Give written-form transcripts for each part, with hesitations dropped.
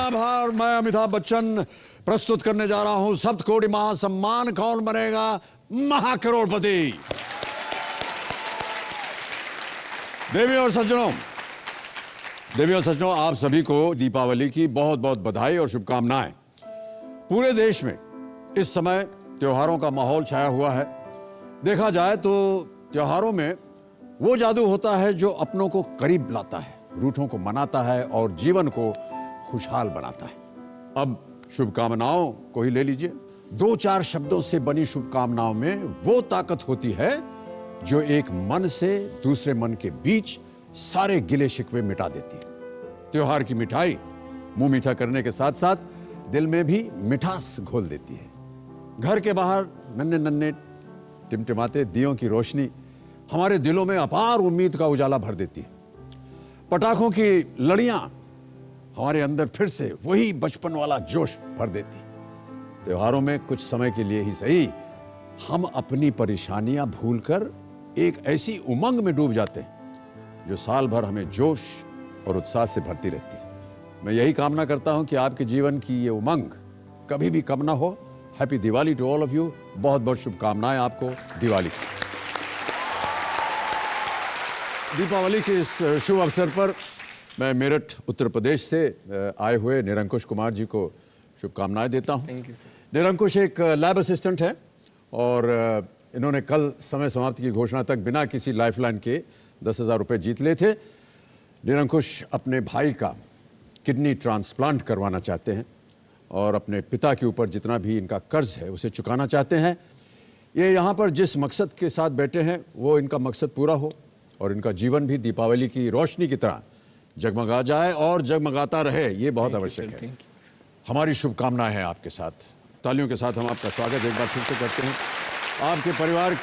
आभार। मैं अमिताभ बच्चन प्रस्तुत करने जा रहा हूं सप्तकोटि महासम्मान कौन बनेगा महाकरोड़पति। देवी और सज्जनों, आप सभी को दीपावली की बहुत बहुत बधाई और शुभकामनाएं। पूरे देश में इस समय त्योहारों का माहौल छाया हुआ है। देखा जाए तो त्योहारों में वो जादू होता है जो अपनों को करीब लाता है, रूठों को मनाता है और जीवन को खुशहाल बनाता है। अब शुभकामनाओं को ही ले लीजिए। 2-4 शब्दों से बनी शुभकामनाओं में वो ताकत होती है जो एक मन से दूसरे मन के बीच सारे गिले शिकवे मिटा देती है। त्योहार की मिठाई मुंह मीठा करने के साथ साथ दिल में भी मिठास घोल देती है। घर के बाहर नन्हे नन्हे टिमटिमाते दियों की रोशनी हमारे दिलों में अपार उम्मीद का उजाला भर देती है। पटाखों की लड़ियां हमारे अंदर फिर से वही बचपन वाला जोश भर देती। त्योहारों में कुछ समय के लिए ही सही हम अपनी परेशानियां भूलकर एक ऐसी उमंग में डूब जाते हैं जो साल भर हमें जोश और उत्साह से भरती रहती है। मैं यही कामना करता हूं कि आपके जीवन की ये उमंग कभी भी कम ना हो। Happy Diwali to all of you. बहुत बहुत शुभकामनाएं आपको दिवाली की। दीपावली के इस शुभ अवसर पर मैं मेरठ उत्तर प्रदेश से आए हुए निरंकुश कुमार जी को शुभकामनाएं देता हूं। Thank you sir. निरंकुश एक लैब असिस्टेंट है और इन्होंने कल समय समाप्ति की घोषणा तक बिना किसी लाइफलाइन के 10,000 रुपये जीत लिए थे। निरंकुश अपने भाई का किडनी ट्रांसप्लांट करवाना चाहते हैं और अपने पिता के ऊपर जितना भी इनका कर्ज है उसे चुकाना चाहते हैं। ये यहाँ पर जिस मकसद के साथ बैठे हैं वो इनका मकसद पूरा हो और इनका जीवन भी दीपावली की रोशनी की तरह जगमगा जाए और जगमगाता रहे, ये बहुत आवश्यक है। हमारी शुभकामनाएं हैं आपके साथ। तालियों के साथ हम आपका स्वागत एक बार फिर से करते हैं। आपके परिवार के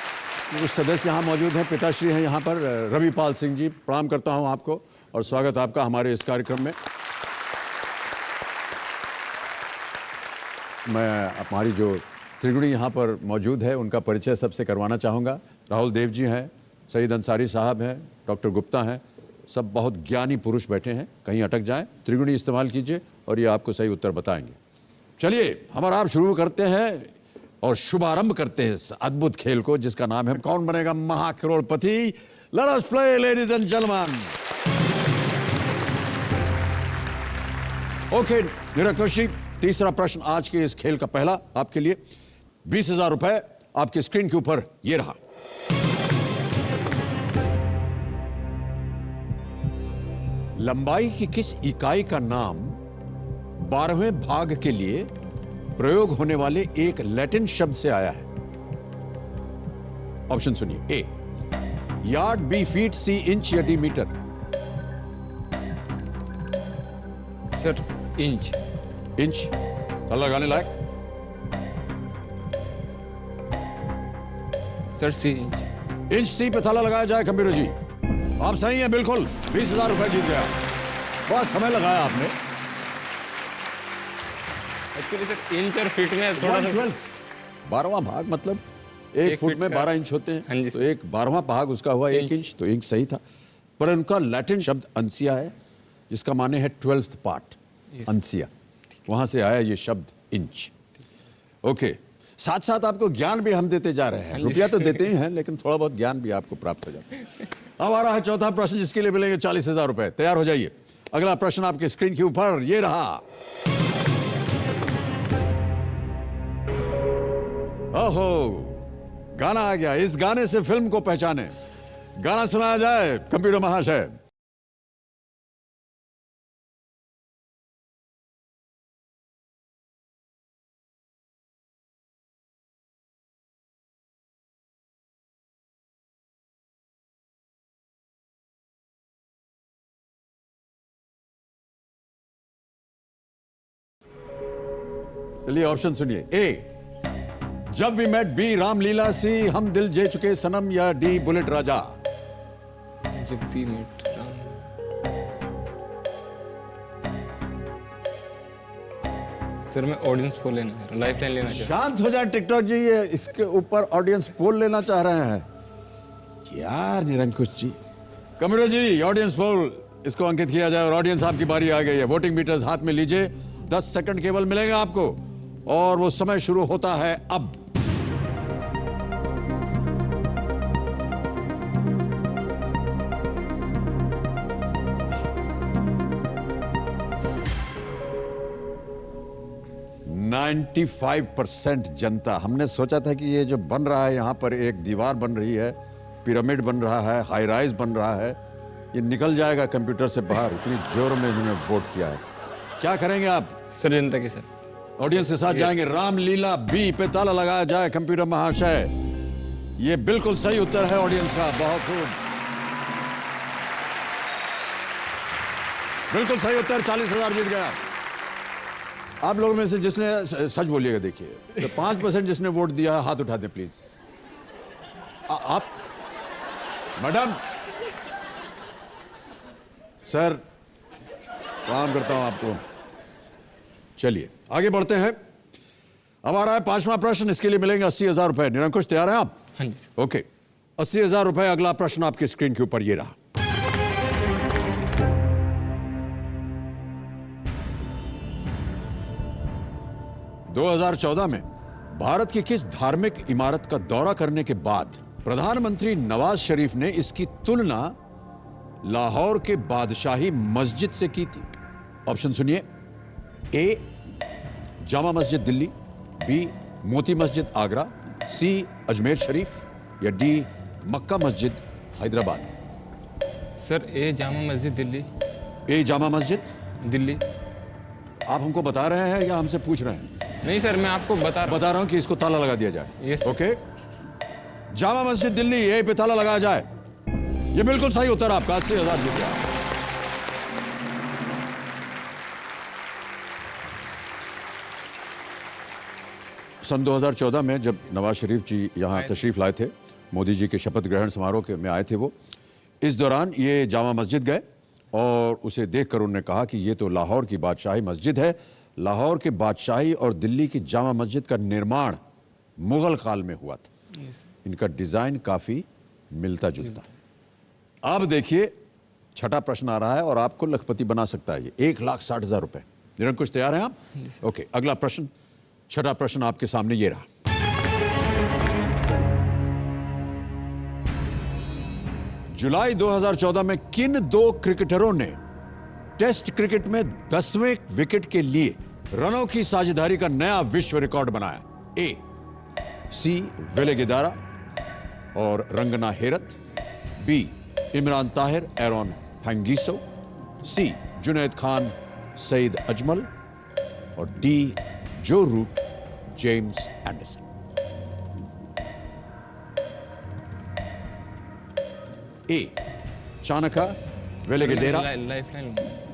कुछ सदस्य यहाँ मौजूद हैं। पिताश्री हैं यहाँ पर, रविपाल सिंह जी, प्रणाम करता हूँ आपको और स्वागत आपका हमारे इस कार्यक्रम में। मैं हमारी जो त्रिगुणी यहाँ पर मौजूद है उनका परिचय सबसे करवाना चाहूँगा। राहुल देव जी हैं, सईद अंसारी साहब हैं, डॉक्टर गुप्ता हैं, सब बहुत ज्ञानी पुरुष बैठे हैं। कहीं अटक जाएं त्रिगुणी इस्तेमाल कीजिए और ये आपको सही उत्तर बताएंगे। चलिए हम और आप शुरू करते हैं और शुभारंभ करते हैं इस अद्भुत खेल को जिसका नाम है कौन बनेगा महाकरोड़पति। Let us play ladies and gentlemen. Okay Nirankush ji, तीसरा प्रश्न आज के इस खेल का पहला आपके लिए। 20,000 रुपए आपकी स्क्रीन के ऊपर ये रहा। लंबाई की किस इकाई का नाम 12वें भाग के लिए प्रयोग होने वाले एक लैटिन शब्द से आया है? ऑप्शन सुनिए। A yard, B feet, C inch या D metre. Sir inch. Inch ताला लगाने लायक? Sir C inch. Inch C पे ताला लगाया जाए। कंप्यूटर जी आप सही हैं बिल्कुल। 20,000 रुपए जीत गया। बहुत समय लगाया आपने। एक्चुअली सर इंच और फीट में थोड़ा सा 12वां भाग मतलब एक फुट में 12 इंच होते हैं। हाँ जी। तो एक 12वां भाग उसका हुआ 1 इंच, तो इंच सही था। पर उनका लैटिन शब्द अंसिया है जिसका माने है 12th पार्ट। अंसिया, वहां से आया ये शब्द इंच। ओके, साथ साथ आपको ज्ञान भी हम देते जा रहे हैं। रुपया तो देते ही हैं लेकिन थोड़ा बहुत ज्ञान भी आपको प्राप्त हो जाता है। अब आ रहा है चौथा प्रश्न जिसके लिए मिलेंगे 40,000 रुपए। तैयार हो जाइए। अगला प्रश्न आपके स्क्रीन के ऊपर ये रहा। ओहो, गाना आ गया। इस गाने से फिल्म को पहचाने। गाना सुनाया जाए कंप्यूटर महाशय। चलिए ऑप्शन सुनिए। ए जब वी मेट, बी रामलीला, सी हम दिल जे चुके सनम या डी बुलेट राजा। जब वी मेट। सर मैं ऑडियंस पोल लेना है, लाइफ लाइन लेना चाहता हूं। शांत हो जाए टिकटॉक जी, ये इसके ऊपर ऑडियंस पोल लेना चाह रहे हैं यार निरंकुश जी। कंप्यूटर जी ऑडियंस पोल इसको अंकित किया जाए और ऑडियंस आपकी बारी आ गई है। वोटिंग मीटर्स हाथ में लीजिए 10 सेकंड केवल मिलेंगे आपको और वो समय शुरू होता है अब। नाइन्टी 95% जनता, हमने सोचा था कि ये जो बन रहा है यहाँ पर एक दीवार बन रही है, पिरामिड बन रहा है, हाई राइज बन रहा है, ये निकल जाएगा कंप्यूटर से बाहर। इतनी जोर में इन्होंने वोट किया है। क्या करेंगे आप? सर जनता के साथ, ऑडियंस के साथ जाएंगे। रामलीला बी पे ताला लगाया जाए कंप्यूटर महाशय। ये बिल्कुल सही उत्तर है ऑडियंस का। बहुत खूब, बिल्कुल सही उत्तर। 40,000 जीत गया। आप लोगों में से जिसने, सच बोलिएगा, देखिए तो 5% जिसने वोट दिया हाथ उठा दें प्लीज। आप मैडम, सर काम करता हूं आपको। चलिए आगे बढ़ते हैं। अब आ रहा है 5वां प्रश्न। इसके लिए मिलेंगे 80,000 रुपए। निरंकुश तैयार हैं आप? हाँ जी। ओके, 80,000 रुपए। अगला प्रश्न आपकी स्क्रीन के ऊपर ये रहा। – 2014 में भारत की किस धार्मिक इमारत का दौरा करने के बाद प्रधानमंत्री नवाज शरीफ ने इसकी तुलना लाहौर के बादशाही मस्जिद से की थी? ऑप्शन सुनिए। ए जामा मस्जिद दिल्ली, बी मोती मस्जिद आगरा, सी अजमेर शरीफ या डी मक्का मस्जिद हैदराबाद। सर ए जामा मस्जिद दिल्ली। ए जामा मस्जिद दिल्ली। आप हमको बता रहे हैं या हमसे पूछ रहे हैं? नहीं सर, मैं आपको बता रहा हूं कि इसको ताला लगा दिया जाए। यस। ओके, जामा मस्जिद दिल्ली, ए पे ताला लगाया जाए। ये बिल्कुल सही उत्तर आपका। 80,000 जीत गया। सन 2014 में जब नवाज शरीफ जी यहाँ तशरीफ लाए थे, मोदी जी के शपथ ग्रहण समारोह में आए थे वो, इस दौरान ये जामा मस्जिद गए और उसे देखकर उन्होंने कहा कि ये तो लाहौर की बादशाही मस्जिद है। लाहौर के बादशाही और दिल्ली की जामा मस्जिद का निर्माण मुगल काल में हुआ था। इनका डिजाइन काफी मिलता जुलता है। अब देखिए छठा प्रश्न आ रहा है और आपको लखपति बना सकता है ये। 1,60,000 रुपए। निरंकुश तैयार हैं आप? ओके, अगला प्रश्न, छठा प्रश्न आपके सामने ये रहा। जुलाई 2014 में किन 2 क्रिकेटरों ने टेस्ट क्रिकेट में 10वें विकेट के लिए रनों की साझेदारी का नया विश्व रिकॉर्ड बनाया? ए सी वेलेगेदारा और रंगना हेरत, बी इमरान ताहिर एरोन फैंगिसो, सी जुनैद खान सईद अजमल और डी जो रूट जेम्स एंडरसन। ए चाणक्य वेलेगेडेरा।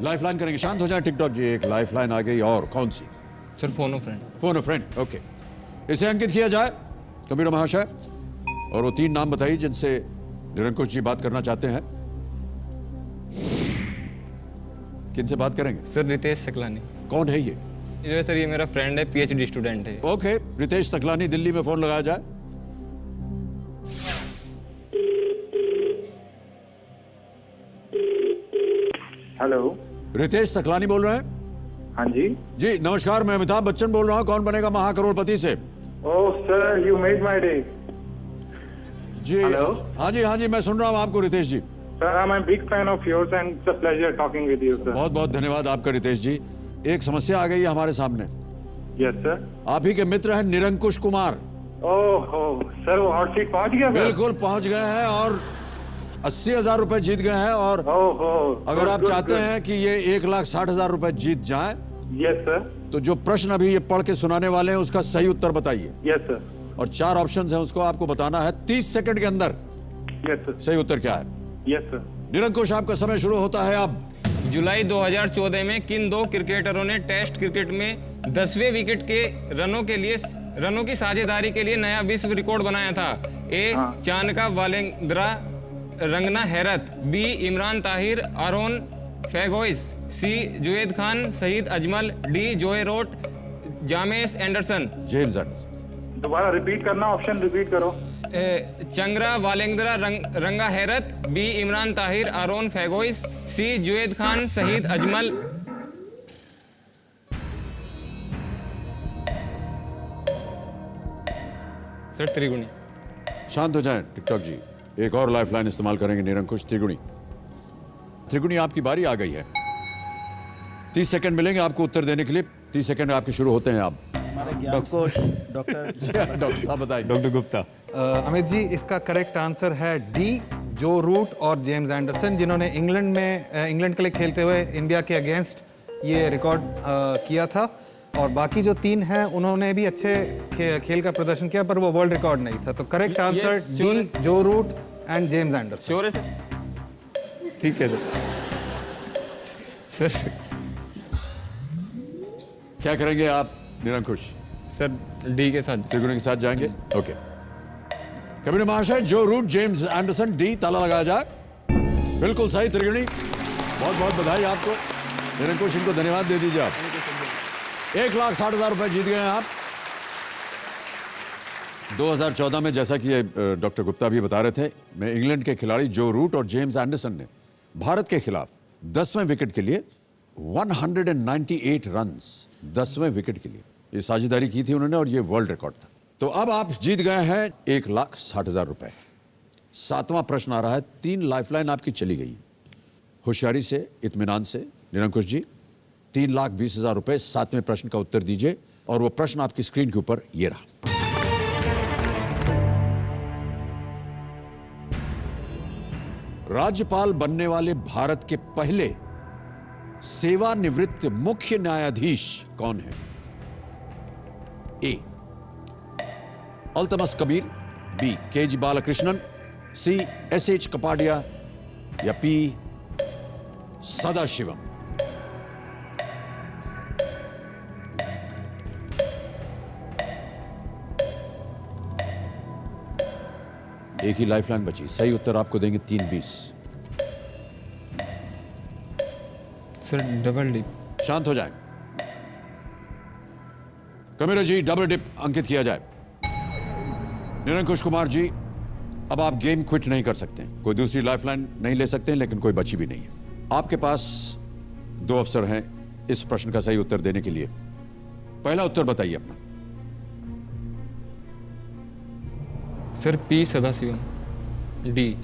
लाइफलाइन करेंगे। शांत हो जाए टिकटॉक जी। एक लाइफलाइन आ गई। और कौन सी? Sir phone of friend. Phone of friend. Okay, इसे अंकित किया जाए कंप्यूटर महाशय। और वो 3 नाम बताइए जिनसे निरंकुश जी बात करना चाहते हैं। किनसे बात करेंगे? सर रितेश सकलानी। कौन है ये? ये सर ये मेरा फ्रेंड है, PhD स्टूडेंट है। ओके, रितेश सकलानी दिल्ली में फोन लगाया जाए। हेलो, रितेश सकलानी बोल रहे हैं? हाँ जी। जी नमस्कार, मैं अमिताभ बच्चन बोल रहा हूँ कौन बनेगा महाकरोड़पति से। Oh sir, you made my day. जी हाँ जी, हाँ जी, मैं सुन रहा हूँ आपको Ritesh ji. Sir I am big fan of yours and it's a pleasure talking with you sir. बहुत बहुत धन्यवाद आपका रितेश जी। एक समस्या आ गई है हमारे सामने। Yes sir. आप ही के मित्र हैं निरंकुश कुमार। ओह सर, वो हॉट सीट पहुंच गया? बिल्कुल पहुंच गए हैं और 80,000 रुपए जीत गए हैं। और अगर आप चाहते हैं कि ये 1,60,000 रुपए जीत जाए, यस सर, तो जो प्रश्न अभी ये पढ़ के सुनाने वाले हैं उसका सही उत्तर बताइए। Yes sir. और 4 ऑप्शंस हैं, उसको आपको बताना है 30 सेकंड के अंदर। Yes sir. सही उत्तर क्या है? Yes sir. निरंकुश आपका समय शुरू होता है अब। जुलाई 2014 में किन 2 क्रिकेटरों ने टेस्ट क्रिकेट में 10वें विकेट के रनों की साझेदारी के लिए नया विश्व रिकॉर्ड बनाया था? ए चाणक्य वालेंद्रा रंगना हेरत, बी इमरान ताहिर आरोन फैगोइस, सी जुएद खान सईद अजमल, डी जोए road James Anderson. James Anderson. दोबारा रिपीट करना, ऑप्शन रिपीट करो। चंद्रा वालेंद्रा रंगा हैरत, बी इमरान ताहिर आरोन फैगोइस, सी जुएद खान सईद अजमल। सर त्रिगुणी। शांत हो जाएं टिकटॉक जी। एक और लाइफलाइन इस्तेमाल करेंगे निरंकुश। त्रिगुणी, त्रिगुणी आपकी बारी आ गई है। 30 सेकंड मिलेंगे आपको उत्तर देने के लिए। 30 सेकंड आपके शुरू होते हैं। आप हमारे ज्ञान कोश डॉक्टर डॉक्टर साहब बताइए। डॉक्टर गुप्ता। अमित जी, इसका करेक्ट आंसर है डी, जो रूट और जेम्स एंडरसन, जिन्होंने इंग्लैंड के लिए खेलते हुए इंडिया के अगेंस्ट ये रिकॉर्ड किया था। और बाकी जो 3 हैं उन्होंने भी अच्छे खेल का प्रदर्शन किया, पर वो वर्ल्ड रिकॉर्ड नहीं था। तो करेक्ट आंसर डी, जो Root and James Anderson. Sure है सर? ठीक है सर। क्या करेंगे आप निरंकुश? सर डी के साथ। त्रिगुणी के साथ जाएंगे। ओके, कबीर महाशय, जो रूट, जेम्स एंडरसन, डी। ताला लगाया जाए। बिल्कुल सही त्रिगुणी, बहुत बहुत बधाई आपको। निरंकुश, इनको धन्यवाद दे दीजिए आप। 1,60,000 रुपए जीत गए हैं आप। 2014 में, जैसा कि डॉक्टर गुप्ता भी बता रहे थे, में इंग्लैंड के खिलाड़ी जो रूट और जेम्स एंडरसन ने भारत के खिलाफ 10वें विकेट के लिए 198 रन्स, 10वें विकेट के लिए ये साझेदारी की थी उन्होंने, और ये वर्ल्ड रिकॉर्ड था। तो अब आप जीत गए हैं 1,60,000 रुपए। 7वां प्रश्न आ रहा है। 3 लाइफलाइन आपकी चली गई। होशियारी से, इत्मीनान से निरंकुश जी, 3,20,000 रुपए। 7वें प्रश्न का उत्तर दीजिए, और वो प्रश्न आपकी स्क्रीन के ऊपर ये रहा। राज्यपाल बनने वाले भारत के पहले सेवानिवृत्त मुख्य न्यायाधीश कौन है? ए, अल्तमस कबीर, बी, के.जी. बालकृष्णन, सी, एस.एच. कपाडिया, या पी, सदाशिवम। एक ही लाइफलाइन बची। सही उत्तर आपको देंगे 3,20। Sir double dip. शांत हो जाए। कमेरो जी, डबल डिप अंकित किया जाए। निरंकुश कुमार जी, अब आप गेम क्विट नहीं कर सकते। कोई दूसरी लाइफलाइन नहीं ले सकते, लेकिन कोई बची भी नहीं है। आपके पास 2 अवसर हैं इस प्रश्न का सही उत्तर देने के लिए। पहला उत्तर बताइए अपना। Sir P Sadasivam, D.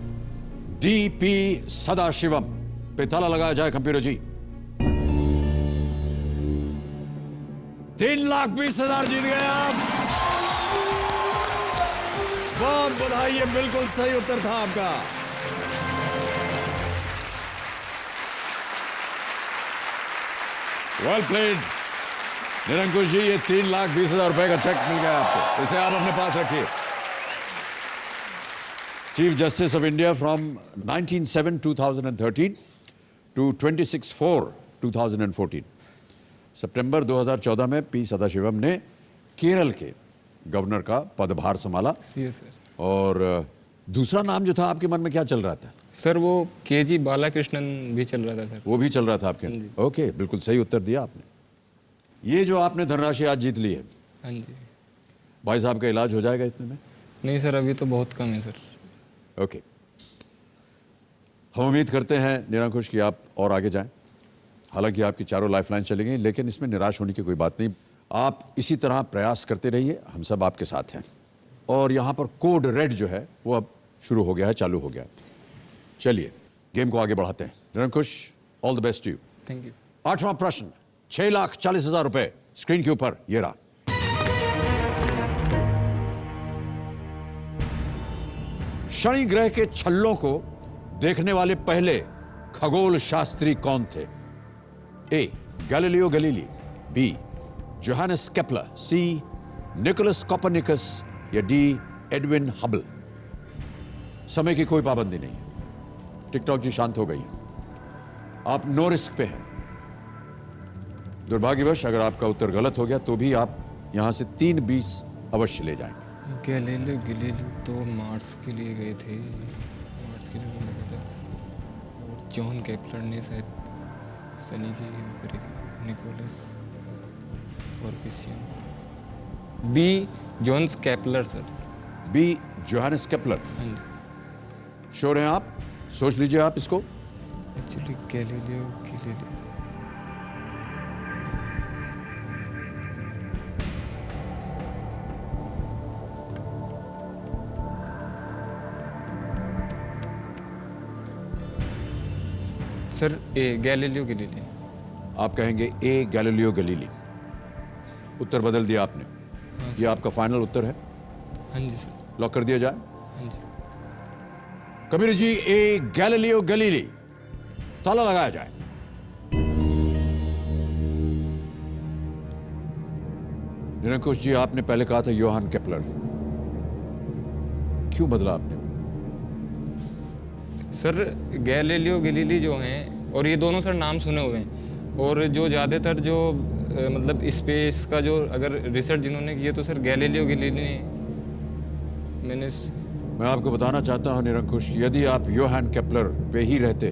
D, P Sadasivam पे ताला लगाया जाए कंप्यूटर जी। 3,20,000 जीत गए आप। बहुत बधाई, ये बिल्कुल सही उत्तर था आपका। वेल प्लेड निरंकुश जी, ये 3,20,000 रुपए का चेक मिल गया आपको। इसे आप अपने पास रखिए। Chief Justice of India from 1907-2013 to 26/4/2014। सितंबर 2014 में पी सदाशिवम ने केरल के गवर्नर का पदभार संभाला। सर। और दूसरा नाम जो था आपके मन में क्या चल रहा था? सर वो के.जी. बालाकृष्णन भी चल रहा था सर। वो भी चल रहा था आपके? ओके, बिल्कुल सही उत्तर दिया आपने। ये जो आपने धनराशि आज जीत ली है, हाँ जी। भाई साहब का इलाज हो जाएगा इतने में? नहीं सर, अभी तो बहुत कम है सर। ओके, हम उम्मीद करते हैं निरंकुश कि आप और आगे जाएं। हालांकि आपकी चारों लाइफलाइन चली गई, लेकिन इसमें निराश होने की कोई बात नहीं। आप इसी तरह प्रयास करते रहिए, हम सब आपके साथ हैं। और यहाँ पर कोड रेड जो है वो अब शुरू हो गया है, चालू हो गया। चलिए गेम को आगे बढ़ाते हैं। Nirankush, all the best you. Thank you. 8वां प्रश्न, 6,40,000 रुपए स्क्रीन के ऊपर ये रहा। शनि ग्रह के छल्लों को देखने वाले पहले खगोल शास्त्री कौन थे? A, Galileo Galilei, B, Johannes Kepler, C, Nicolaus Copernicus, या डी, एडविन हबल। समय की कोई पाबंदी नहीं है। टिकटॉक जी शांत हो गई है। आप नो रिस्क पे हैं। दुर्भाग्यवश अगर आपका उत्तर गलत हो गया तो भी आप यहां से 3,20 अवश्य ले जाएंगे। गैलीलियो तो मार्स के लिए गए थे, मार्स के लिए उन्होंने गया था। और जॉन केपलर ने शायद शनि की वो करी थी, निकोलस और Christian. B, John Kepler sir. B, Johannes Kepler. हाँ जी। श्योर हैं आप? सोच लीजिए आप इसको। Actually Galileo sir A Galileo Galilei. आप कहेंगे ए गैलीलियो गैलीली। उत्तर बदल दिया आपने। ये आपका फाइनल उत्तर है? हाँ जी सर। लॉक कर दिया जाए? हाँ जी। कबीर जी, ए गैलीलियो गैलीली, ताला लगाया जाए। निरंकुश जी, आपने पहले कहा था योहान केपलर, क्यों बदला आपने? सर गैलीलियो गैलीली जो हैं, और ये दोनों सर नाम सुने हुए हैं, और जो ज़्यादातर जो मतलब स्पेस का जो अगर रिसर्च जिन्होंने की है तो सर गैलीलियो गैलीली ने मैंने। मैं आपको बताना चाहता हूं निरंकुश, यदि आप योहान केपलर पे ही रहते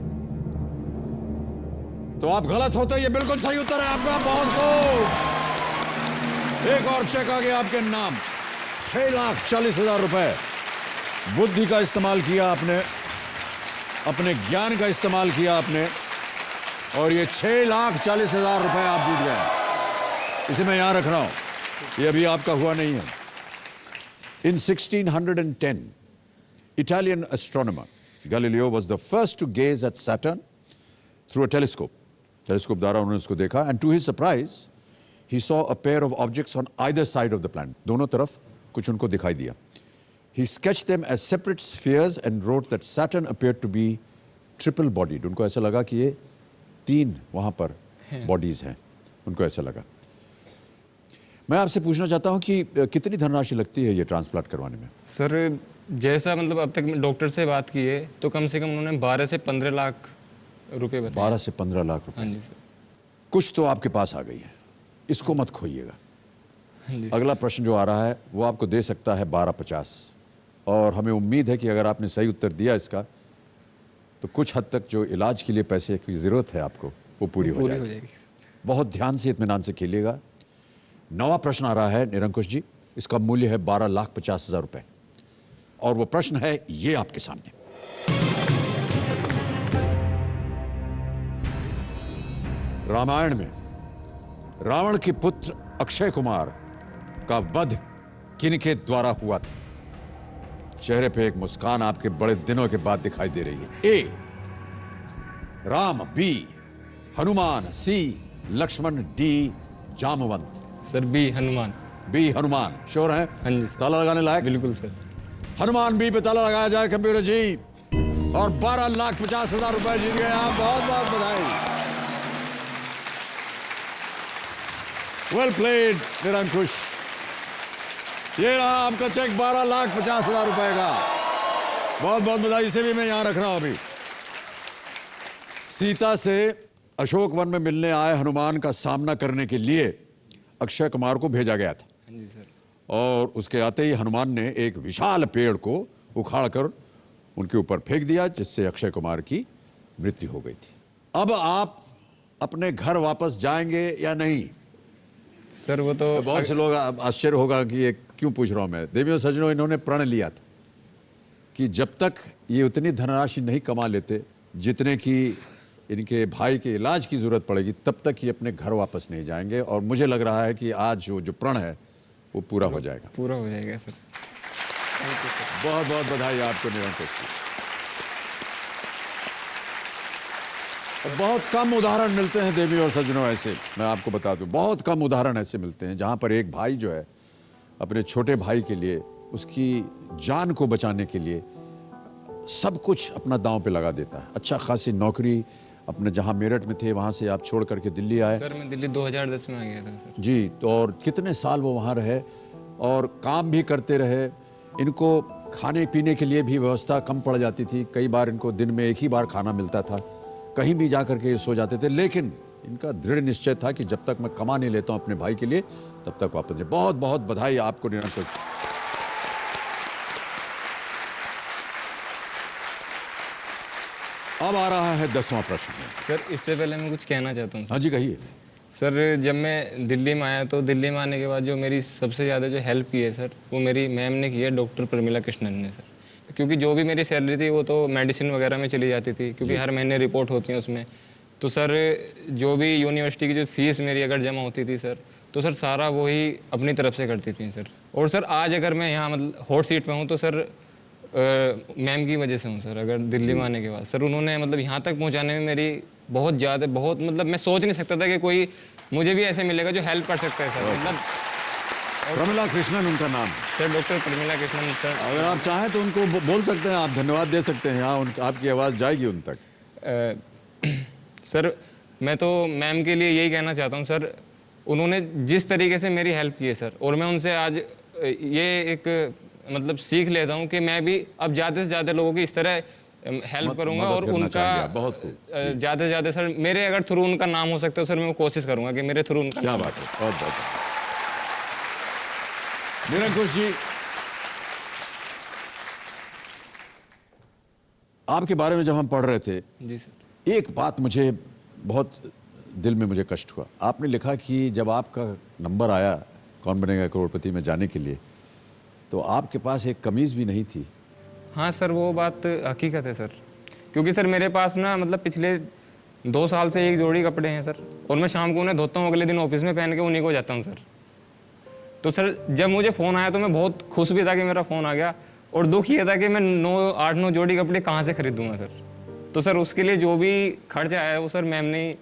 तो आप गलत होते। ये बिल्कुल सही उत्तर है आपका। बहुत खूब। एक और चेक आ गया आपके नाम, 6,40,000 रुपए। बुद्धि का इस्तेमाल किया आपने, अपने ज्ञान का इस्तेमाल किया आपने, और ये 6,40,000 रुपए आप जीत गए। इसे मैं यहां रख रहा हूं, ये अभी आपका हुआ नहीं है। In 1610, Italian astronomer Galileo was the first to gaze at Saturn through a telescope. Telescope द्वारा उन्होंने उसको देखा, and to his surprise, he saw a pair of objects on either side of the planet. दोनों तरफ कुछ उनको दिखाई दिया. He sketched them as separate spheres and wrote that Saturn appeared to be triple bodied. उनको ऐसा लगा कि ये 3 वहां पर बॉडीज हैं, उनको ऐसा लगा। मैं आपसे पूछना चाहता हूं कि कितनी धनराशि लगती है ये ट्रांसप्लांट करवाने में? सर जैसा मतलब अब तक डॉक्टर से बात की है तो कम से कम उन्होंने 12 से 15 लाख रुपए बताए। 12 से 15 लाख रुपए। हाँ जी सर। कुछ तो आपके पास आ गई है, इसको मत खोइएगा। हाँ जी। अगला प्रश्न जो आ रहा है वो आपको दे सकता है 12,50, और हमें उम्मीद है कि अगर आपने सही उत्तर दिया इसका तो कुछ हद तक जो इलाज के लिए पैसे की जरूरत है आपको वो पूरी हो जाएगी। बहुत ध्यान से, इत्मीनान से खेलिएगा। नवा प्रश्न आ रहा है निरंकुश जी, इसका मूल्य है 12,50,000 रुपए, और वो प्रश्न है ये आपके सामने। रामायण में रावण के पुत्र अक्षय कुमार का वध किनके द्वारा हुआ था? चेहरे पे एक मुस्कान आपके बड़े दिनों के बाद दिखाई दे रही है। A Ram, B Hanuman, C Lakshman, D Jamvant. Sir B Hanuman. B Hanuman, sure है? हाँ जी सर। ताला लगाने लायक? बिल्कुल सर। हनुमान बी पे ताला लगाया जाए कंप्यूटर जी, और 12,50,000 रुपए जीत गए आप। बहुत बहुत बधाई। वेल प्लेड निरंकुश। ये रहा आपका चेक 12,50,000 रुपए का। बहुत बहुत बधाई। इसे भी मैं यहां रख रहा हूं। अभी सीता से अशोक वन में मिलने आए हनुमान का सामना करने के लिए अक्षय कुमार को भेजा गया था। हाँ जी सर। और उसके आते ही हनुमान ने एक विशाल पेड़ को उखाड़कर उनके ऊपर फेंक दिया, जिससे अक्षय कुमार की मृत्यु हो गई थी। अब आप अपने घर वापस जाएंगे या नहीं? सर वो तो बहुत से लोग आश्चर्य होगा कि ये क्यों पूछ रहा हूं मैं। देवियों सज्जनों, इन्होंने प्रण लिया था कि जब तक ये उतनी धनराशि नहीं कमा लेते जितने की इनके भाई के इलाज की जरूरत पड़ेगी, तब तक ये अपने घर वापस नहीं जाएंगे। और मुझे लग रहा है कि आज जो प्रण है वो पूरा हो जाएगा। पूरा हो जाएगा सर। बहुत बहुत बधाई आपको निरंकुश जी। बहुत कम उदाहरण मिलते हैं देवी और सज्जनों ऐसे, मैं आपको बता दूं, बहुत कम उदाहरण ऐसे मिलते हैं जहां पर एक भाई जो है अपने छोटे भाई के लिए, उसकी जान को बचाने के लिए सब कुछ अपना दांव पे लगा देता है। अच्छा खासी नौकरी अपने जहां मेरठ में थे वहां से आप छोड़ करके दिल्ली आए। सर मैं दिल्ली 2010 में आ गया था सर। जी, तो और कितने साल वो वहाँ रहे और काम भी करते रहे। इनको खाने पीने के लिए भी व्यवस्था कम पड़ जाती थी। कई बार इनको दिन में एक ही बार खाना मिलता था, कहीं भी जा करके ये सो जाते थे। लेकिन इनका दृढ़ निश्चय था कि जब तक मैं कमा नहीं लेता हूँ अपने भाई के लिए, तब तक वापस जाए। बहुत बहुत बधाई आपको निरंकुश। अब आ रहा है 10वां प्रश्न। सर इससे पहले मैं कुछ कहना चाहता हूँ। हाँ जी, कहिए। सर जब मैं दिल्ली में आया तो दिल्ली में आने के बाद जो मेरी सबसे ज़्यादा जो हेल्प की है सर, वो मेरी मैम ने की है, डॉक्टर प्रमिला कृष्णन ने सर। क्योंकि जो भी मेरी सैलरी थी वो तो मेडिसिन वगैरह में चली जाती थी, क्योंकि हर महीने रिपोर्ट होती है उसमें। तो सर जो भी यूनिवर्सिटी की जो फीस मेरी अगर जमा होती थी सर, तो सर सारा वही अपनी तरफ से करती थी सर। और सर आज अगर मैं यहाँ मतलब हॉट सीट पे हूँ तो सर मैम की वजह से हूँ सर। अगर दिल्ली में आने के बाद सर उन्होंने मतलब यहाँ तक पहुँचाने में मेरी बहुत ज़्यादा, बहुत मतलब मैं सोच नहीं सकता था कि कोई मुझे भी ऐसे मिलेगा जो हेल्प कर सकता है सर। मतलब प्रमिला कृष्णन उनका नाम है। Sir doctor Pramila Krishnan sir. अगर आप चाहें तो उनको बोल सकते हैं, आप धन्यवाद दे सकते हैं, यहाँ आपकी आवाज़ जाएगी उन तक। सर मैं तो मैम के लिए यही कहना चाहता हूँ सर, उन्होंने जिस तरीके से मेरी हेल्प की है सर, और मैं उनसे आज ये एक मतलब सीख लेता हूँ कि मैं भी अब ज़्यादा से ज़्यादा लोगों की इस तरह हेल्प करूँगा, और उनका ज़्यादा से ज़्यादा सर मेरे अगर थ्रू उनका नाम हो सकता है सर, मैं वो कोशिश करूँगा कि मेरे थ्रू उनका। क्या बात है, बहुत बहुत। निरंकुश जी, आपके बारे में जब हम पढ़ रहे थे जी सर, एक बात मुझे बहुत दिल में मुझे कष्ट हुआ। आपने लिखा कि जब आपका नंबर आया कौन बनेगा करोड़पति में जाने के लिए, तो आपके पास एक कमीज़ भी नहीं थी। हाँ सर, वो बात हकीकत है सर, क्योंकि सर मेरे पास ना मतलब पिछले 2 साल से एक जोड़ी कपड़े हैं सर, और मैं शाम को उन्हें धोता हूँ, अगले दिन ऑफिस में पहन के उन्हीं को जाता हूँ सर। तो सर जब मुझे फ़ोन आया तो मैं बहुत खुश भी था कि मेरा फ़ोन आ गया, और दुख ये था कि मैं 8-9 जोड़ी कपड़े कहाँ से खरीदूंगा सर। तो सर उसके लिए जो भी खर्च आया है वो सर मैम ने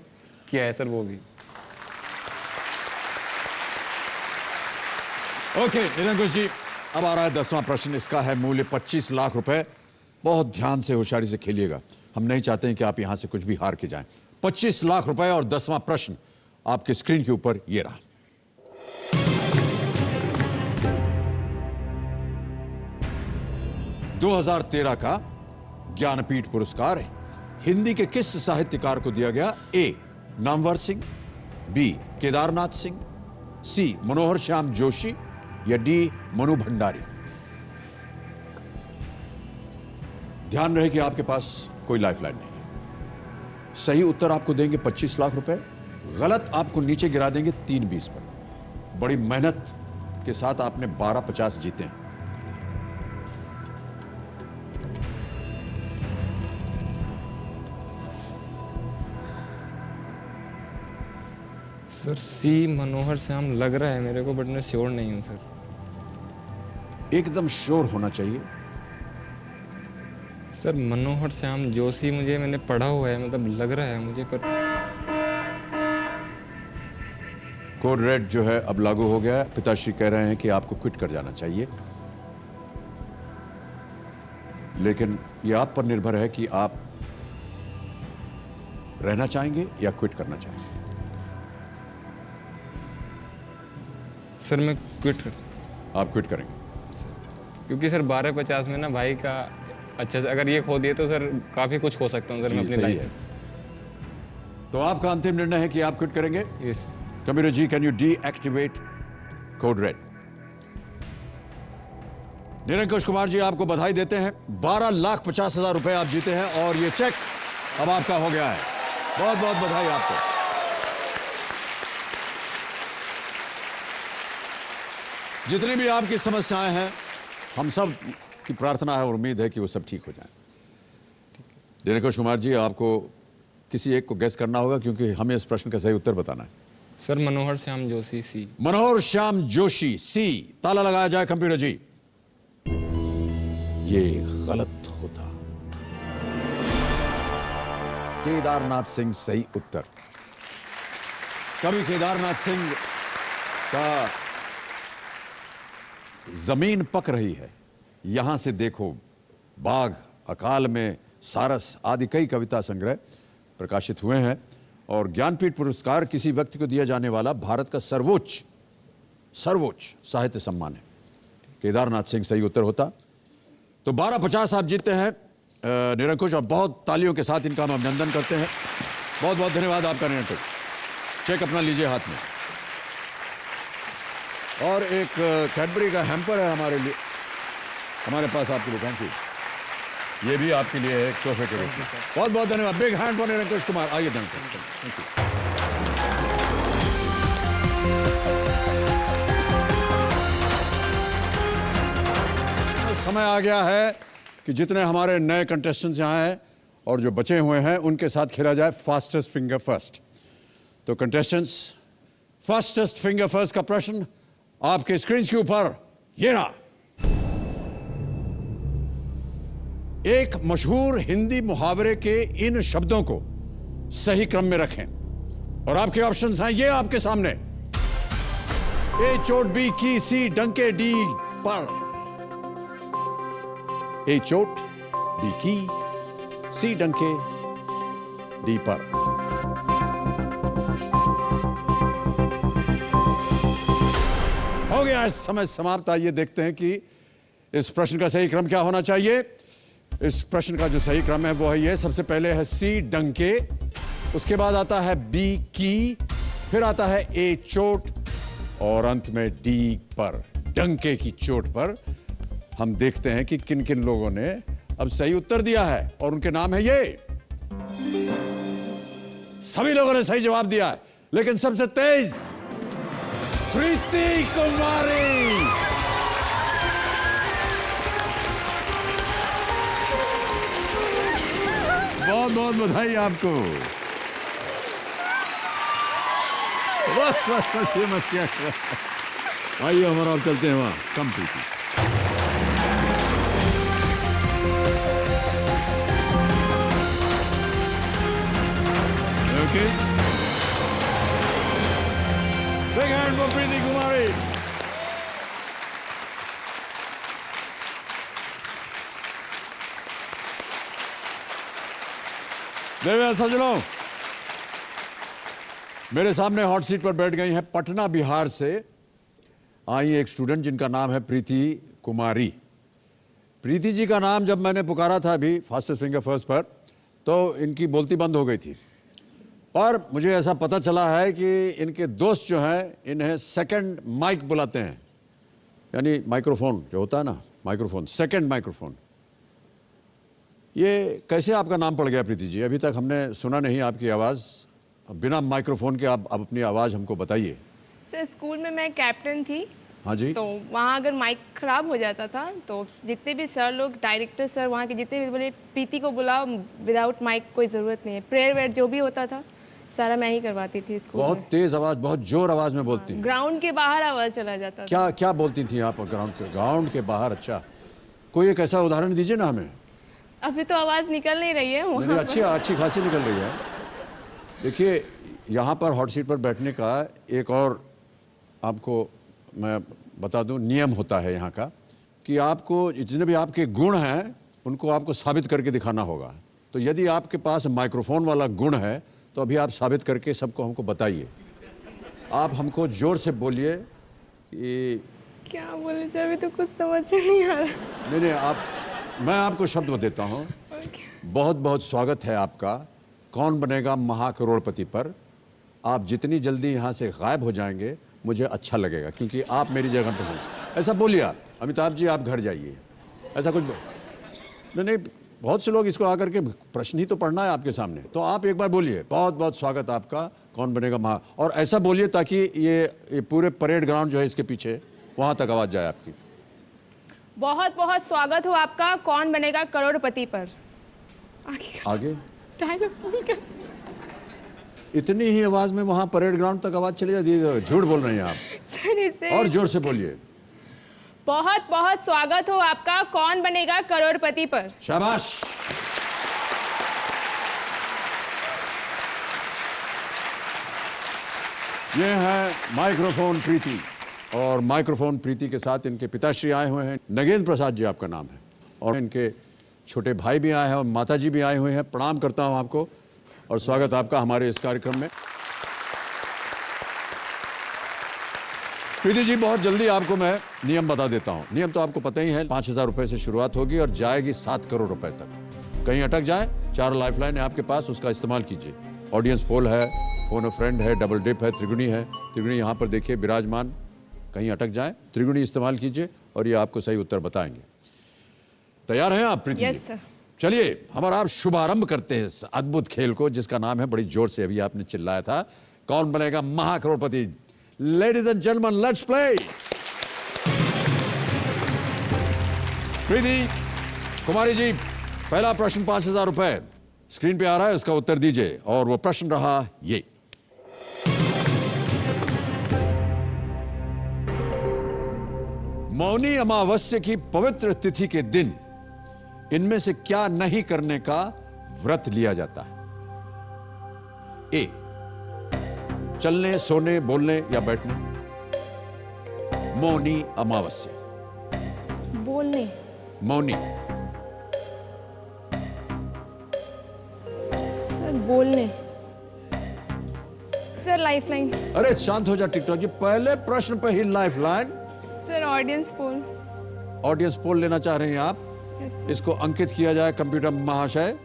किया है सर, वो भी। ओके निरंकुश जी, अब आ रहा है 10वां प्रश्न। इसका है मूल्य 25 लाख रुपए। बहुत ध्यान से होशियारी से खेलिएगा, हम नहीं चाहते हैं कि आप यहां से कुछ भी हार के जाएं। 25 लाख रुपए और 10वां प्रश्न आपके स्क्रीन के ऊपर ये रहा। – 2013 का ज्ञानपीठ पुरस्कार हिंदी के किस साहित्यकार को दिया गया? ए नामवर सिंह, बी केदारनाथ सिंह, सी मनोहर श्याम जोशी, या डी मनु भंडारी? ध्यान रहे कि आपके पास कोई लाइफलाइन नहीं है। सही उत्तर आपको देंगे 25 लाख रुपए, गलत आपको नीचे गिरा देंगे 3-20 पर। बड़ी मेहनत के साथ आपने 12-50 जीते हैं। सर सी मनोहर श्याम लग रहा है मेरे को, बट मैं श्योर नहीं हूँ सर। एकदम श्योर होना चाहिए। सर मनोहर श्याम जोशी मैंने पढ़ा हुआ है, मतलब लग रहा है मुझे, पर कोड रेड जो है अब लागू हो गया है। पिताश्री कह रहे हैं कि आपको क्विट कर जाना चाहिए, लेकिन यह आप पर निर्भर है कि आप रहना चाहेंगे या क्विट करना चाहेंगे। सर मैं क्विट कर। आप क्विट करेंगे? क्योंकि सर 12-50 में ना भाई का अच्छा से अगर ये खो दिए तो सर काफ़ी कुछ खो सकता हूँ सर मैं अपनी लाइफ में। तो आपका अंतिम निर्णय है कि आप क्विट करेंगे? Yes. Computer ji, can you deactivate code red? Nirankush Kumar जी आपको बधाई देते हैं, 12,50,000 रुपए आप जीते हैं, और ये चेक अब आपका हो गया है। बहुत बहुत बधाई आपको। जितनी भी आपकी समस्याएं हैं, हम सब की प्रार्थना है और उम्मीद है कि वो सब ठीक हो जाए। निरंकुश कुमार जी, आपको किसी एक को गेस करना होगा, क्योंकि हमें इस प्रश्न का सही उत्तर बताना है। सर मनोहर श्याम जोशी, सी। मनोहर श्याम जोशी, सी। ताला लगाया जाए कंप्यूटर जी। ये गलत होता। केदारनाथ सिंह सही उत्तर। कभी केदारनाथ सिंह का जमीन पक रही है, यहां से देखो, बाघ, अकाल में, सारस आदि कई कविता संग्रह प्रकाशित हुए हैं, और ज्ञानपीठ पुरस्कार किसी व्यक्ति को दिया जाने वाला भारत का सर्वोच्च साहित्य सम्मान है। केदारनाथ सिंह सही उत्तर होता। तो 12,50 आप जीतते हैं निरंकुश, और बहुत तालियों के साथ इनका हम अभिनंदन करते हैं। बहुत बहुत धन्यवाद आपका निरंकुश। चेक अपना लीजिए हाथ में, और एक कैडबरी का हैम्पर है हमारे लिए, हमारे पास आपके लिए। Thank you. ये भी आपके लिए है एक तोहफे के रूप में। बहुत बहुत धन्यवाद। बिग हैंड फॉर निरंकुश कुमार। आइए थैंक यू। समय आ गया है कि जितने हमारे नए कंटेस्टेंट्स यहाँ हैं और जो बचे हुए हैं, उनके साथ खेला जाए फास्टेस्ट फिंगर फर्स्ट। तो कंटेस्टेंट्स, फास्टेस्ट फिंगर फर्स्ट का प्रश्न आपके स्क्रीन के ऊपर ये रहा। एक मशहूर हिंदी मुहावरे के इन शब्दों को सही क्रम में रखें। और आपके ऑप्शंस हैं ये आपके सामने। ए चोट, बी की, सी डंके, डी पर। ए चोट, बी की, सी डंके, डी पर। हो गया इस समय समाप्त। आइए देखते हैं कि इस प्रश्न का सही क्रम क्या होना चाहिए। इस प्रश्न का जो सही क्रम है वो है ये। सबसे पहले है सी डंके, उसके बाद आता है बी की, फिर आता है ए चोट और अंत में डी पर। डंके की चोट पर। हम देखते हैं कि किन किन लोगों ने अब सही उत्तर दिया है और उनके नाम है ये। सभी लोगों ने सही जवाब दिया है, लेकिन सबसे तेज प्रीति कुमारी। बहुत बहुत बधाई आपको। बस बस बस ये मत किया। आइए हमारा अब चलते हैं वहां। कम प्रीति। ओके, बिग हैंड फॉर प्रीति कुमारी। देविया सजनों, मेरे सामने हॉट सीट पर बैठ गई हैं पटना बिहार से आई एक स्टूडेंट जिनका नाम है प्रीति कुमारी। प्रीति जी का नाम जब मैंने पुकारा था अभी फास्टेस्ट फिंगर फर्स्ट पर, तो इनकी बोलती बंद हो गई थी। और मुझे ऐसा पता चला है कि इनके दोस्त जो हैं इन्हें सेकंड माइक बुलाते हैं, यानी माइक्रोफोन जो होता है ना, माइक्रोफोन, सेकंड माइक्रोफोन। ये कैसे आपका नाम पड़ गया प्रीति जी? अभी तक हमने सुना नहीं आपकी आवाज़। बिना माइक्रोफोन के आप अपनी आवाज़ हमको बताइए। सर, स्कूल में मैं कैप्टन थी। हाँ जी। तो वहाँ अगर माइक खराब हो जाता था तो जितने भी सर लोग, डायरेक्टर सर वहाँ के जितने भी बोले प्रीति को बुलाओ, विदाउट माइक कोई ज़रूरत नहीं है। प्रेयर वेयर जो भी होता था सारा मैं ही करवाती थी स्कूल बहुत में। तेज आवाज़, बहुत जोर आवाज़ में बोलती हैं। ग्राउंड के बाहर आवाज़ चला जाता था। क्या क्या बोलती थी आप ग्राउंड के बाहर? अच्छा, कोई एक ऐसा उदाहरण दीजिए ना हमें। अभी तो आवाज़ निकल नहीं रही है नहीं, वहाँ। अच्छी खासी निकल रही है। देखिए, यहाँ पर हॉट सीट पर बैठने का एक और आपको मैं बता दूं नियम होता है यहाँ का, कि आपको जितने भी आपके गुण हैं उनको आपको साबित करके दिखाना होगा। तो यदि आपके पास माइक्रोफोन वाला गुण है तो अभी आप साबित करके सबको हमको बताइए। आप हमको जोर से बोलिए कि क्या बोले सर, अभी तो कुछ समझ नहीं आ रहा। नहीं, मैं आपको शब्द देता हूँ। बहुत बहुत स्वागत है आपका कौन बनेगा महाकरोड़पति पर। आप जितनी जल्दी यहाँ से गायब हो जाएंगे मुझे अच्छा लगेगा, क्योंकि आप मेरी जगह पे हैं। ऐसा बोलिए आप। अमिताभ जी आप घर जाइए, ऐसा कुछ नहीं, बहुत से लोग इसको आकर के प्रश्न ही तो पढ़ना है आपके सामने। तो आप एक बार बोलिए, बहुत बहुत स्वागत आपका कौन बनेगा महा, और ऐसा बोलिए ताकि ये पूरे परेड ग्राउंड जो है इसके पीछे वहाँ तक आवाज़ जाए आपकी। बहुत बहुत स्वागत हो आपका कौन बनेगा करोड़पति पर। आगे डायलॉग भूल गए। इतनी ही आवाज़ में वहाँ परेड ग्राउंड तक आवाज़ चली जाती है? झूठ बोल रही हैं आप। सर, इसे और जोर से बोलिए। बहुत बहुत स्वागत हो आपका कौन बनेगा करोड़पति पर। शाबाश। ये है माइक्रोफोन प्रीति, और माइक्रोफोन प्रीति के साथ इनके पिताश्री आए हुए हैं। नगेंद्र प्रसाद जी आपका नाम है, और इनके छोटे भाई भी आए हैं और माता जी भी आए हुए हैं। प्रणाम करता हूं आपको और स्वागत आपका हमारे इस कार्यक्रम में। प्रीति जी, बहुत जल्दी आपको मैं नियम बता देता हूं। नियम तो आपको पता ही है। 5,000 रुपए से शुरुआत होगी और जाएगी 7 करोड़ रुपए तक। कहीं अटक जाए, 4 लाइफलाइन है आपके पास, उसका इस्तेमाल कीजिए। ऑडियंस पोल है, फोन अ फ्रेंड है, डबल डिप है, त्रिगुणी है। त्रिगुणी यहाँ पर देखिए विराजमान। कहीं अटक जाए, त्रिगुणी इस्तेमाल कीजिए और ये आपको सही उत्तर बताएंगे। तैयार हैं आप प्रीति? Yes sir. चलिए हमारा आप शुभारंभ करते हैं इस अद्भुत खेल को, जिसका नाम है, बड़ी जोर से अभी आपने चिल्लाया था, कौन बनेगा महाकरोड़पति। Ladies and gentlemen, let's play. Preeti Kumari ji, पहला प्रश्न 5,000 रुपए स्क्रीन पे आ रहा है, उसका उत्तर दीजिए। और वो प्रश्न रहा ये। मौनी अमावस्या की पवित्र तिथि के दिन इनमें से क्या नहीं करने का व्रत लिया जाता है? ए चलने, सोने, बोलने या बैठने। मौनी अमावस्या। बोलने। मौनी। सर बोलने। Sir lifeline. अरे शांत हो जा टिकटॉक जी, पहले प्रश्न पे ही lifeline. Sir audience poll. Audience poll लेना चाह रहे हैं आप? यस। इसको अंकित किया जाए कंप्यूटर महाशय,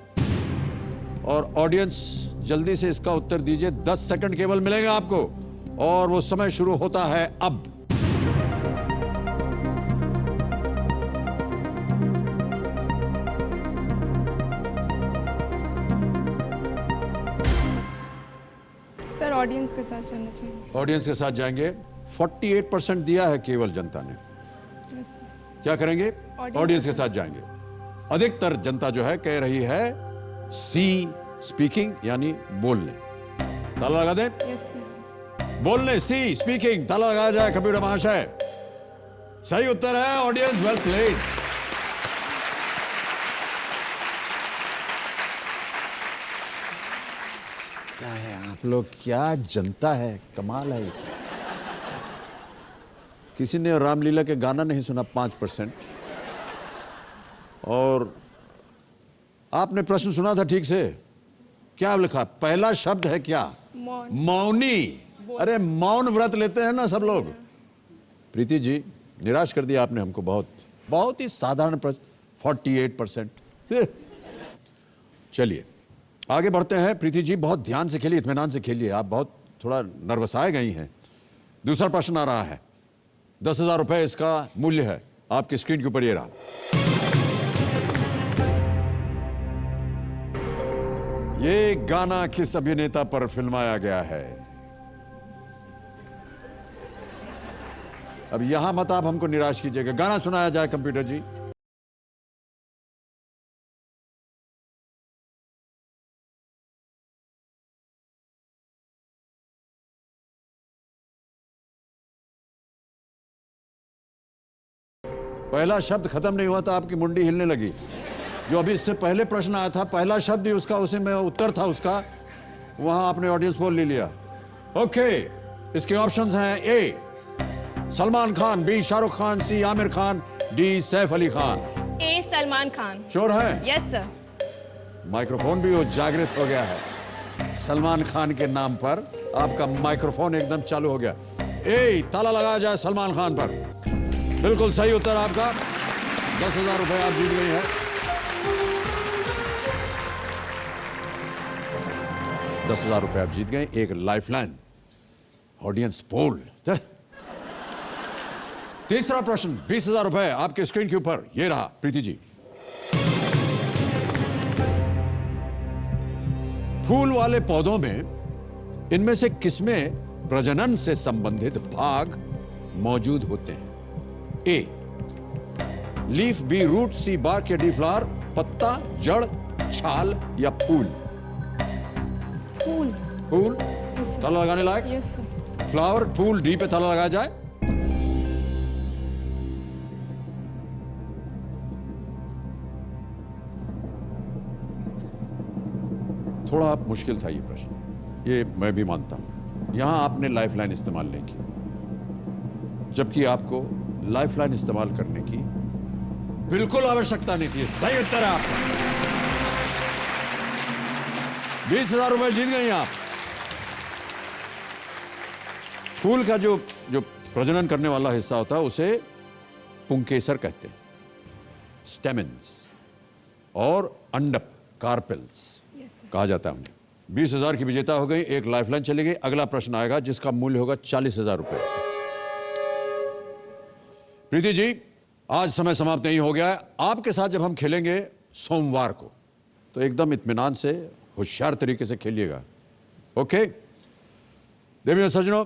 और ऑडियंस जल्दी से इसका उत्तर दीजिए। 10 सेकंड केवल मिलेगा आपको, और वो समय शुरू होता है अब। सर ऑडियंस के साथ जाना चाहिए। ऑडियंस के साथ जाएंगे। 48% दिया है केवल जनता ने। Yes sir. क्या करेंगे? Audience ऑडियंस के साथ जाएंगे। अधिकतर जनता जो है कह रही है सी, स्पीकिंग, यानी बोलने। ताला लगा दें? Yes sir. बोलने, सी, स्पीकिंग। ताला लगाया जाए कंप्यूटर महाशय। सही उत्तर है ऑडियंस। Well played. क्या है आप लोग, क्या जनता है, कमाल है। किसी ने रामलीला के गाना नहीं सुना 5%। और आपने प्रश्न सुना था ठीक से? क्या लिखा? पहला शब्द है क्या? मौन। मौनी। अरे मौन व्रत लेते हैं ना सब लोग। प्रीति जी, निराश कर दिया आपने हमको। बहुत ही साधारण प्रश्न। 48%। चलिए आगे बढ़ते हैं। प्रीति जी बहुत ध्यान से खेलिए, इत्मीनान से खेलिए। आप बहुत थोड़ा नर्वसाए गई हैं। दूसरा प्रश्न आ रहा है। 10,000 रुपए इसका मूल्य है। आपकी स्क्रीन के ऊपर ये रहा। ये गाना किस अभिनेता पर फिल्माया गया है? अब यहां मत आप हमको निराश कीजिएगा। गाना सुनाया जाए कंप्यूटर जी। पहला शब्द खत्म नहीं हुआ था, आपकी मुंडी हिलने लगी। जो अभी इससे पहले प्रश्न आया था, पहला शब्द ही उसका, उसी में उत्तर था उसका, वहां आपने ऑडियंस पोल ले लिया। ओके, इसके ऑप्शंस हैं ए सलमान खान, बी शाहरुख खान, सी आमिर खान, डी सैफ अली खान। ए सलमान खान। श्योर है? Yes sir. माइक्रोफोन भी वो जागृत हो गया है। सलमान खान के नाम पर आपका माइक्रोफोन एकदम चालू हो गया। ए ताला लगाया जाए सलमान खान पर। बिल्कुल सही उत्तर आपका। 10,000 रुपए आप जीत गई हैं। ₹10,000 आप जीत गए। एक लाइफलाइन, ऑडियंस पोल। तीसरा प्रश्न, 20,000 रुपए आपके स्क्रीन के ऊपर ये रहा। प्रीति जी, फूल वाले पौधों में इनमें से किसमें प्रजनन से संबंधित भाग मौजूद होते हैं? A leaf, B root, C bark या डी फ्लावर। पत्ता, जड़, छाल या फूल? फूल। फूल। Yes sir. ताला लगाने लायक? Yes sir. फ्लावर, फूल, डी पे ताला लगाया जाए। थोड़ा मुश्किल था ये प्रश्न, ये मैं भी मानता हूं। यहां आपने लाइफलाइन इस्तेमाल नहीं की, जबकि आपको लाइफलाइन इस्तेमाल करने की बिल्कुल आवश्यकता नहीं थी। सही उत्तर है आपका। 20,000 रुपए जीत गई आप। फूल का जो प्रजनन करने वाला हिस्सा होता है उसे पुंकेसर कहते हैं, स्टेमेंस, और अंडप, कार्पेल्स कहा जाता है उन्हें। 20,000 की विजेता हो गई। एक लाइफलाइन चली गई। अगला प्रश्न आएगा जिसका मूल्य होगा 40,000 रुपए। प्रीति जी, आज समय समाप्त नहीं हो गया है। आपके साथ जब हम खेलेंगे सोमवार को, तो एकदम इत्मीनान से, होशियार तरीके से खेलिएगा। ओके देवियों सज्जनों,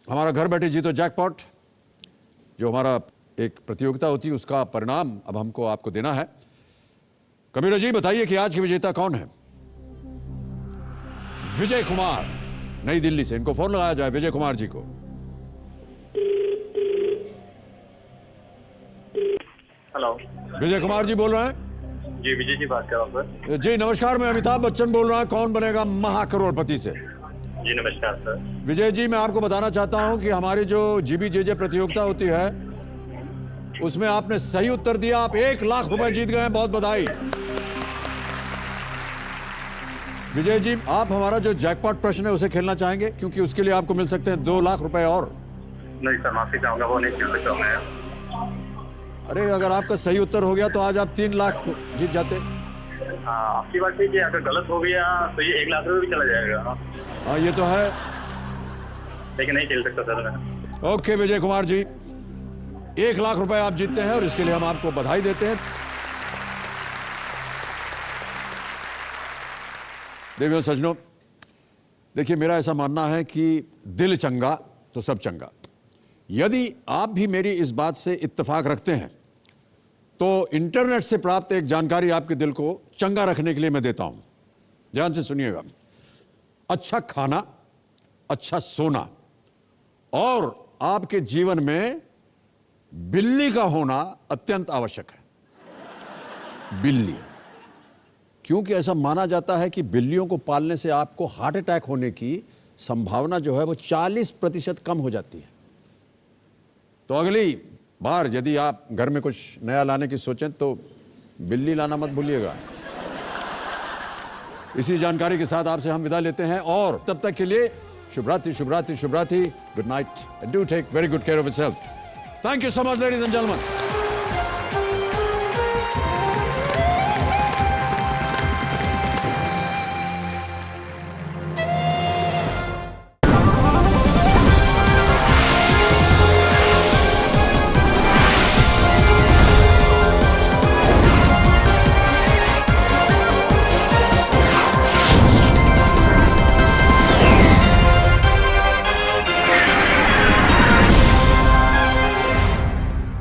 हमारा घर बैठे जीतो जैकपॉट, जो हमारा एक प्रतियोगिता होती है, उसका परिणाम अब हमको आपको देना है। कबीरा जी बताइए कि आज की विजेता कौन है? विजय कुमार, नई दिल्ली से। इनको फोन लगाया जाए विजय कुमार जी को। हेलो, विजय कुमार जी बोल रहे हैं? जी विजय जी बात कर रहा हूँ सर। जी नमस्कार, मैं अमिताभ बच्चन बोल रहा हूं। कौन बनेगा महाकरोड़पति से? जी नमस्कार सर। विजय जी, मैं आपको बताना चाहता हूं कि हमारी जो जीबीजेजे प्रतियोगिता होती है उसमें आपने सही उत्तर दिया, आप 1 लाख रुपए जीत गए हैं। बहुत बधाई। विजय जी, आप हमारा जो जैकपॉट प्रश्न है उसे खेलना चाहेंगे, क्योंकि उसके लिए आपको मिल सकते हैं 2 लाख रुपए और। नहीं सर, माफी चाहूंगा, वो नहीं खेल सकता मैं। अरे, अगर आपका सही उत्तर हो गया तो आज आप 3 लाख जीत जाते। आपकी बात ठीक है, अगर गलत हो गया तो ये 1 लाख रुपए भी चला जाएगा। हाँ, ये तो है, लेकिन नहीं खेल सकता सर मैं। ओके विजय कुमार जी, 1 लाख रुपए आप जीतते हैं और इसके लिए हम आपको बधाई देते हैं। देवियों सज्जनों, देखिए, मेरा ऐसा मानना है कि दिल चंगा तो सब चंगा। यदि आप भी मेरी इस बात से इत्तेफाक रखते हैं तो इंटरनेट से प्राप्त एक जानकारी आपके दिल को चंगा रखने के लिए मैं देता हूं। ध्यान से सुनिएगा। अच्छा खाना, अच्छा सोना और आपके जीवन में बिल्ली का होना अत्यंत आवश्यक है। बिल्ली, क्योंकि ऐसा माना जाता है कि बिल्लियों को पालने से आपको हार्ट अटैक होने की संभावना जो है वो 40% कम हो जाती है। तो अगली बार यदि आप घर में कुछ नया लाने की सोचें तो बिल्ली लाना मत भूलिएगा। इसी जानकारी के साथ आपसे हम विदा लेते हैं और तब तक के लिए शुभ रात्रि, शुभ रात्रि, शुभ रात्रि, good night, and do take very good care of yourself. Thank you so much ladies and gentleman.